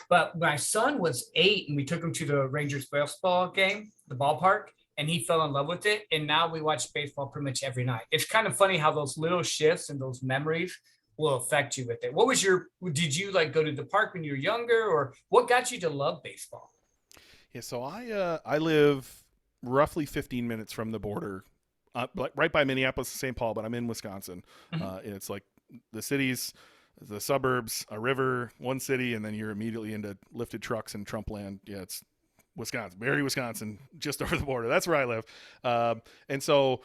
[SPEAKER 1] But my son was 8, and we took him to the Rangers baseball game, the ballpark, and he fell in love with it. And now we watch baseball pretty much every night. It's kind of funny how those little shifts and those memories will affect you with it. What was did you like go to the park when you were younger, or what got you to love baseball?
[SPEAKER 2] Yeah, so I live roughly 15 minutes from the border, right by Minneapolis and St. Paul, but I'm in Wisconsin.
[SPEAKER 1] Mhm.
[SPEAKER 2] And it's like the cities, the suburbs, a river, one city, and then you're immediately into lifted trucks and Trump land. Yeah, it's Wisconsin, Barry, Wisconsin, just over the border. That's where I live. And so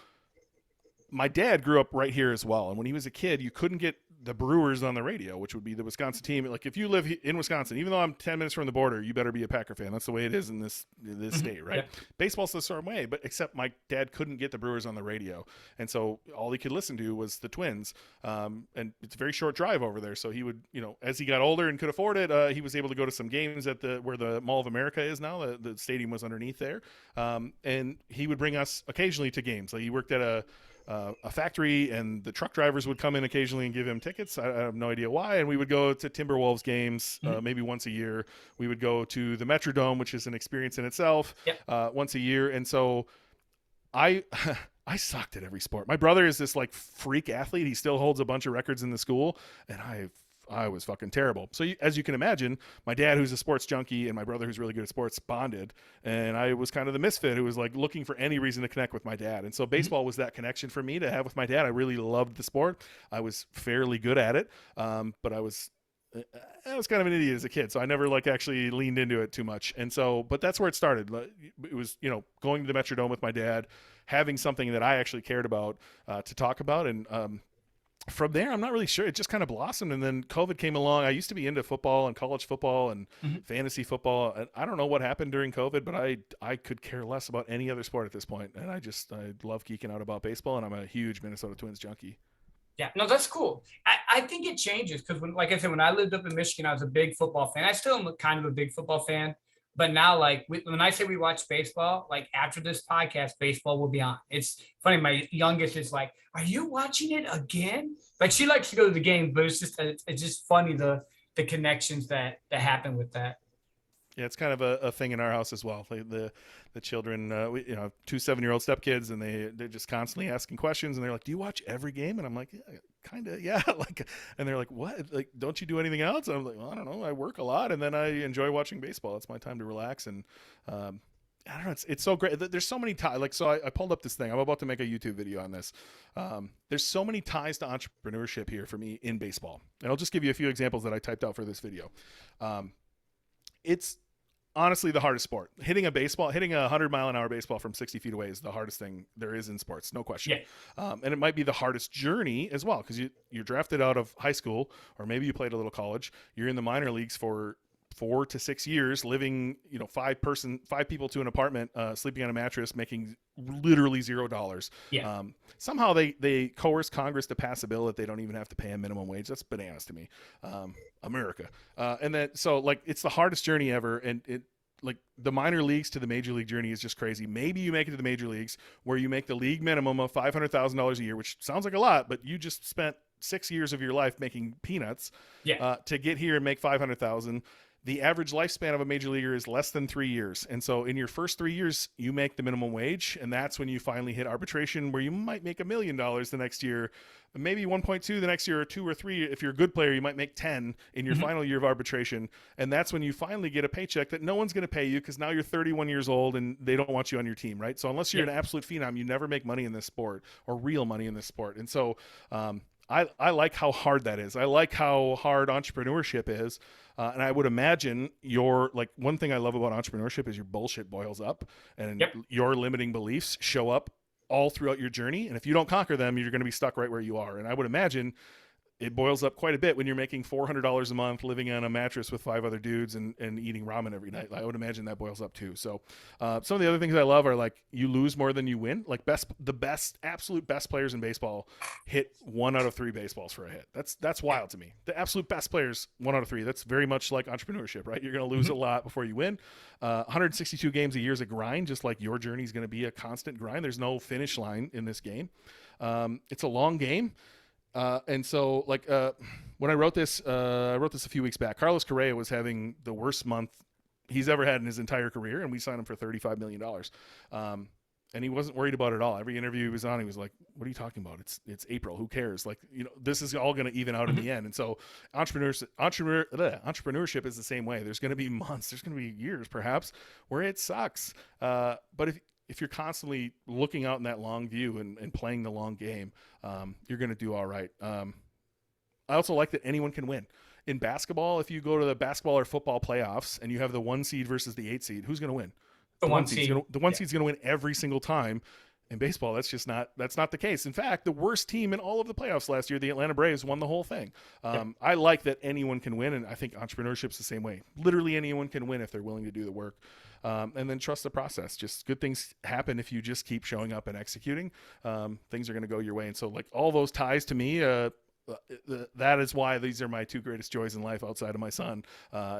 [SPEAKER 2] my dad grew up right here as well. And when he was a kid, you couldn't get the Brewers on the radio, which would be the Wisconsin team. Like if you live in Wisconsin, even though I'm 10 minutes from the border, you better be a Packer fan. That's the way it is in this
[SPEAKER 1] Mhm.
[SPEAKER 2] state, right?
[SPEAKER 1] Yeah.
[SPEAKER 2] Baseball's the same way, but except my dad couldn't get the Brewers on the radio. And so all he could listen to was the Twins. And it's a very short drive over there. So he would, as he got older and could afford it, he was able to go to some games at where the Mall of America is now. The stadium was underneath there. And he would bring us occasionally to games. Like he worked at a factory, and the truck drivers would come in occasionally and give him tickets. I have no idea why. And we would go to Timberwolves games maybe once a year. We would go to the Metrodome, which is an experience in itself,
[SPEAKER 1] Yep.
[SPEAKER 2] once a year. And so I I sucked at every sport. My brother is this like freak athlete. He still holds a bunch of records in the school, and I was fucking terrible. So as you can imagine, my dad, who's a sports junkie, and my brother, who's really good at sports, bonded, and I was kind of the misfit who was like looking for any reason to connect with my dad. And so baseball was that connection for me to have with my dad. I really loved the sport. I was fairly good at it, but I was kind of an idiot as a kid, so I never like actually leaned into it too much. And so, but that's where it started. It was going to the Metrodome with my dad, having something that I actually cared about to talk about, and from there, I'm not really sure. It just kind of blossomed, and then COVID came along. I used to be into football and college football and
[SPEAKER 1] Mhm.
[SPEAKER 2] fantasy football. And I don't know what happened during COVID, but I could care less about any other sport at this point, and I love geeking out about baseball, and I'm a huge Minnesota Twins junkie.
[SPEAKER 1] Yeah, no, that's cool. I think it changes because like I said, when I lived up in Michigan, I was a big football fan. I still am kind of a big football fan, but now like when I say we watch baseball, like after this podcast, baseball will be on. It's funny. My youngest is like, "Are you watching it again?" Like she likes to go to the game, but it's just funny the connections that happen with that.
[SPEAKER 2] Yeah, it's kind of a thing in our house as well. The children, we, 2 7-year-old stepkids, and they're just constantly asking questions, and they're like, "Do you watch every game?" And I'm like, "Yeah, kind of, yeah." Like, and they're like, "What? Like, don't you do anything else?" And I'm like, "Well, I don't know. I work a lot, and then I enjoy watching baseball. It's my time to relax." And I don't know. It's so great. There's so many ties. Like, so I pulled up this thing. I'm about to make a YouTube video on this. There's so many ties to entrepreneurship here for me in baseball, and I'll just give you a few examples that I typed out for this video. It's honestly the hardest sport. Hitting a 100-mile-an-hour baseball from 60 feet away is the hardest thing there is in sports, no question.
[SPEAKER 1] Yeah.
[SPEAKER 2] And it might be the hardest journey as well, because you're drafted out of high school, or maybe you played a little college. You're in the minor leagues for 4 to 6 years, living, 5 people to an apartment, sleeping on a mattress, making literally $0.
[SPEAKER 1] Yeah.
[SPEAKER 2] Somehow they coerce Congress to pass a bill that they don't even have to pay a minimum wage. That's bananas to me. America. And then, so like, it's the hardest journey ever. And it, like, the minor leagues to the major league journey is just crazy. Maybe you make it to the major leagues where you make the league minimum of $500,000 a year, which sounds like a lot, but you just spent 6 years of your life making peanuts to get here and make 500,000. The average lifespan of a major leaguer is less than 3 years. And so in your first 3 years, you make the minimum wage. And that's when you finally hit arbitration, where you might make $1 million the next year, maybe 1.2 the next year, or 2 or 3. If you're a good player, you might make 10 in your final year of arbitration. And that's when you finally get a paycheck that no one's going to pay you, because now you're 31 years old and they don't want you on your team, right? So unless you're an absolute phenom, you never make money in this sport, or real money in this sport. And so I like how hard that is. I like how hard entrepreneurship is. And I would imagine one thing I love about entrepreneurship is your bullshit boils up, and your limiting beliefs show up all throughout your journey. And if you don't conquer them, you're going to be stuck right where you are. And I would imagine it boils up quite a bit when you're making $400 a month, living on a mattress with 5 other dudes, and eating ramen every night. I would imagine that boils up too. So some of the other things I love are, like, you lose more than you win. Like, the absolute best players in baseball hit 1 out of 3 baseballs for a hit. That's wild to me. The absolute best players, 1 out of 3. That's very much like entrepreneurship, right? You're going to lose a lot before you win. 162 games a year is a grind, just like your journey is going to be a constant grind. There's no finish line in this game. It's a long game. And so, like, when I wrote this a few weeks back. Carlos Correa was having the worst month he's ever had in his entire career, and we signed him for $35 million. and he wasn't worried about it at all. Every interview he was on, he was like, "What are you talking about? It's April. Who cares? Like, this is all going to even out in the end." And so, entrepreneurship is the same way. There's going to be months, there's going to be years, perhaps, where it sucks. But if you're constantly looking out in that long view and playing the long game, you're going to do all right. I also like that anyone can win. In basketball, if you go to the basketball or football playoffs and you have the 1 seed versus the 8 seed, who's going to win? The one seed's going to win every single time. In baseball, that's not the case. In fact, the worst team in all of the playoffs last year, the Atlanta Braves, won the whole thing. I like that anyone can win, and I think entrepreneurship's the same way. Literally anyone can win if they're willing to do the work, and then trust the process. Just good things happen if you just keep showing up and executing. Things are going to go your way, and so like all those ties to me. That is why these are my two greatest joys in life outside of my son,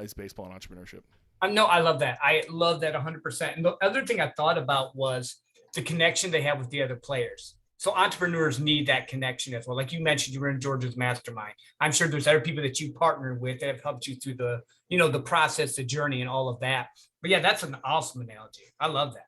[SPEAKER 2] is baseball and entrepreneurship.
[SPEAKER 1] No, I love that. I love that 100%. And the other thing I thought about was the connection they have with the other players. So entrepreneurs need that connection as well. Like you mentioned, you were in George's mastermind. I'm sure there's other people that you partnered with that have helped you through the process, the journey, and all of that. But yeah, that's an awesome analogy. I love that.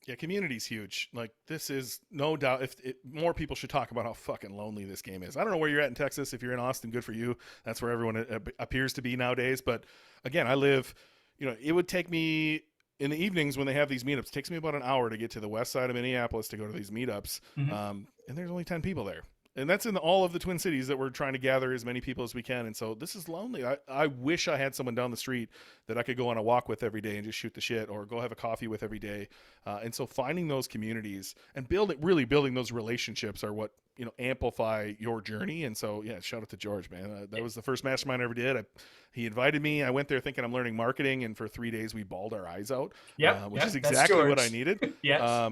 [SPEAKER 2] Yeah, community's huge. Like, this is no doubt. More people should talk about how fucking lonely this game is. I don't know where you're at in Texas. If you're in Austin, good for you. That's where everyone appears to be nowadays. But again, I live. It would take me in the evenings when they have these meetups. It takes me about an hour to get to the west side of Minneapolis to go to these meetups, and there's only 10 people there. And that's in all of the Twin Cities that we're trying to gather as many people as we can. And so this is lonely. I wish I had someone down the street that I could go on a walk with every day and just shoot the shit, or go have a coffee with every day. And so finding those communities and building those relationships are what, amplify your journey. And so, yeah, shout out to George, man. That was the first mastermind I ever did. He invited me. I went there thinking I'm learning marketing. And for 3 days we bawled our eyes out, which is exactly what I needed.
[SPEAKER 1] Yes.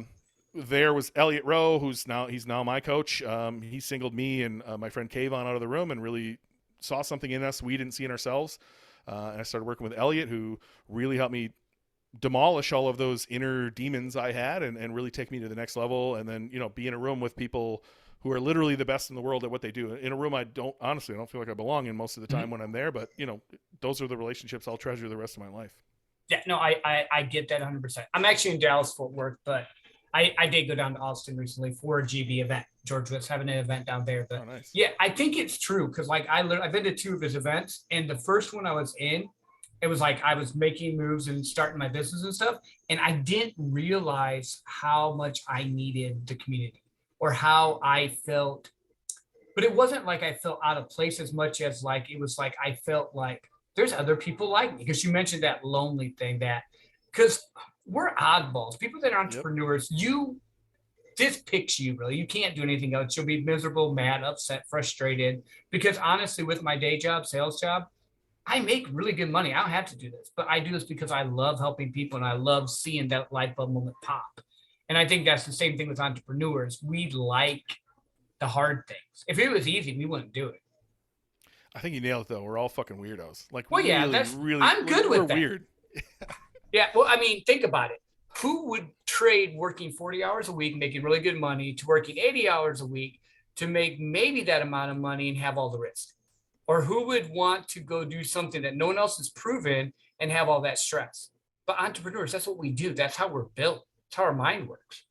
[SPEAKER 2] There was Elliot Rowe, he's now my coach. He singled me and my friend Kayvon out of the room and really saw something in us we didn't see in ourselves. And I started working with Elliot, who really helped me demolish all of those inner demons I had and really take me to the next level. And then, be in a room with people who are literally the best in the world at what they do. In a room I don't feel like I belong in most of the time when I'm there, but those are the relationships I'll treasure the rest of my life.
[SPEAKER 1] Yeah, no, I get that 100%. I'm actually in Dallas, Fort Worth, but I did go down to Austin recently for a GB event. George was having an event down there. But
[SPEAKER 2] nice.
[SPEAKER 1] Yeah, I think it's true because I've been to 2 of his events, and the first one I was in, it was like I was making moves and starting my business and stuff, and I didn't realize how much I needed the community or how I felt. But it wasn't like I felt out of place as much as like it was like I felt like there's other people like me, because you mentioned that lonely thing, that because we're oddballs. People that are entrepreneurs, this picks you, really. You can't do anything else. You'll be miserable, mad, upset, frustrated. Because honestly, with my day job, sales job, I make really good money. I don't have to do this, but I do this because I love helping people and I love seeing that light bulb moment pop. And I think that's the same thing with entrepreneurs. We like the hard things. If it was easy, we wouldn't do it.
[SPEAKER 2] I think you nailed it, though. We're all fucking weirdos. Like,
[SPEAKER 1] well, yeah, I'm good with that.
[SPEAKER 2] Weird.
[SPEAKER 1] Yeah, well, I mean, think about it. Who would trade working 40 hours a week, making really good money, to working 80 hours a week to make maybe that amount of money and have all the risk? Or who would want to go do something that no one else has proven and have all that stress? But entrepreneurs, that's what we do. That's how we're built. That's how our mind works.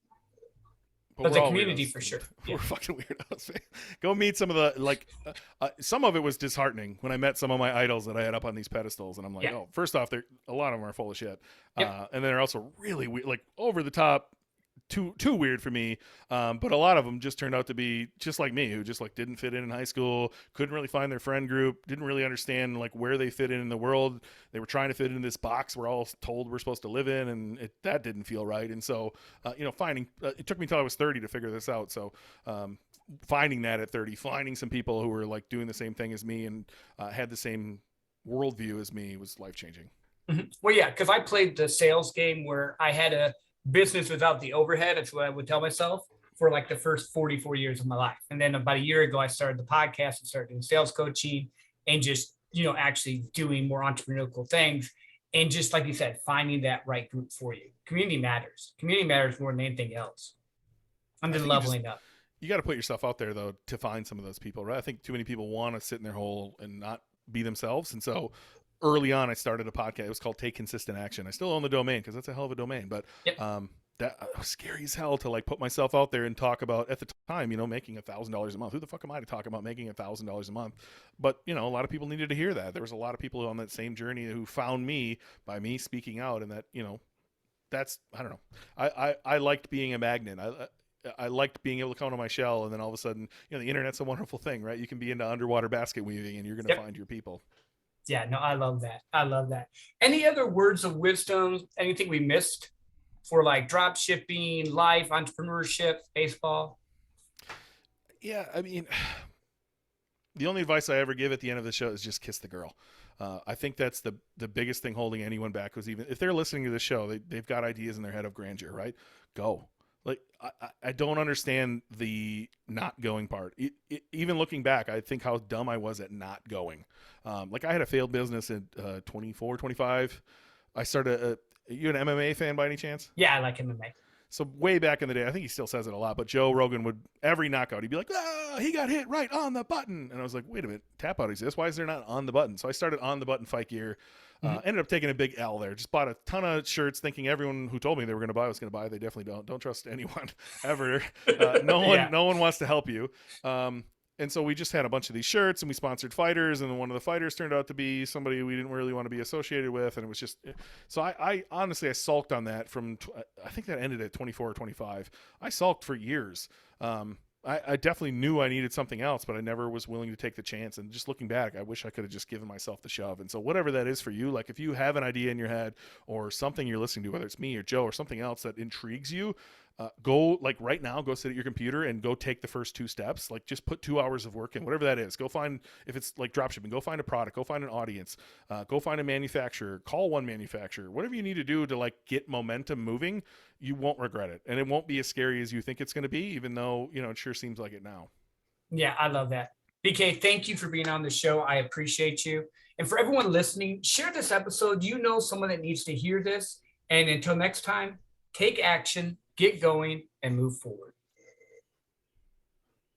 [SPEAKER 1] But the community, for sure.
[SPEAKER 2] We're fucking weirdos. Go meet some of the, some of it was disheartening when I met some of my idols that I had up on these pedestals. And I'm like, oh, first off, a lot of them are full of shit. And then they're also really weird, like over the top, too weird for me. But a lot of them just turned out to be just like me, who just like didn't fit in high school, couldn't really find their friend group, didn't really understand like where they fit in the world. They were trying to fit in this box we're all told we're supposed to live in, and that didn't feel right. And so, it took me till I was 30 to figure this out. So, finding that at 30, finding some people who were like doing the same thing as me and had the same worldview as me was life-changing.
[SPEAKER 1] Mm-hmm. Well, yeah, because I played the sales game where I had a business without the overhead. That's what I would tell myself for like the first 44 years of my life. And then about a year ago, I started the podcast and started doing sales coaching and just, actually doing more entrepreneurial things. And just like you said, finding that right group for you. Community matters. Community matters more than anything else. I'm just leveling up.
[SPEAKER 2] You got to put yourself out there, though, to find some of those people, right? I think too many people want to sit in their hole and not be themselves. And so early on, I started a podcast. It was called Take Consistent Action. I still own the domain because that's a hell of a domain. But that was scary as hell to like put myself out there and talk about at the time, making $1,000 a month. Who the fuck am I to talk about making $1,000 a month? But a lot of people needed to hear that. There was a lot of people on that same journey who found me by me speaking out, and that that's I don't know. I liked being a magnet. I liked being able to come to my shell, and then all of a sudden, the internet's a wonderful thing, right? You can be into underwater basket weaving, and you're going to find your people.
[SPEAKER 1] Yeah, no, I love that. I love that. Any other words of wisdom? Anything we missed for like drop shipping, life, entrepreneurship, baseball?
[SPEAKER 2] Yeah, I mean, the only advice I ever give at the end of the show is just kiss the girl. I think that's the biggest thing holding anyone back. Because even if they're listening to this show, they've got ideas in their head of grandeur, right? Go. Like I don't understand the not going part. Even looking back, I think how dumb I was at not going. Like I had a failed business at 24, 25. I started. You an MMA fan by any chance?
[SPEAKER 1] Yeah, I like MMA.
[SPEAKER 2] So way back in the day, I think he still says it a lot, but Joe Rogan would, every knockout, he'd be like, he got hit right on the button. And I was like, wait a minute, tap out exists. Why is there not on the button? So I started on the button fight gear. Ended up taking a big L there. Just bought a ton of shirts thinking everyone who told me they were going to buy was going to buy. They definitely don't. Don't trust anyone ever. No one wants to help you. And so we just had a bunch of these shirts and we sponsored fighters. And then one of the fighters turned out to be somebody we didn't really want to be associated with. And it was just, so I honestly, I sulked on that I think that ended at 24 or 25. I sulked for years. I definitely knew I needed something else, but I never was willing to take the chance. And just looking back, I wish I could have just given myself the shove. And so whatever that is for you, like if you have an idea in your head or something you're listening to, whether it's me or Joe or something else that intrigues you, go like right now, go sit at your computer and go take the first 2 steps. Like just put 2 hours of work in, whatever that is. Go find, if it's like dropshipping, go find a product, go find an audience, go find a manufacturer, call one manufacturer, whatever you need to do to like get momentum moving. You won't regret it. And it won't be as scary as you think it's going to be, even though, it sure seems like it now.
[SPEAKER 1] Yeah, I love that. BK, thank you for being on the show. I appreciate you. And for everyone listening, share this episode. You know someone that needs to hear this. And until next time, take action, get going, and move forward.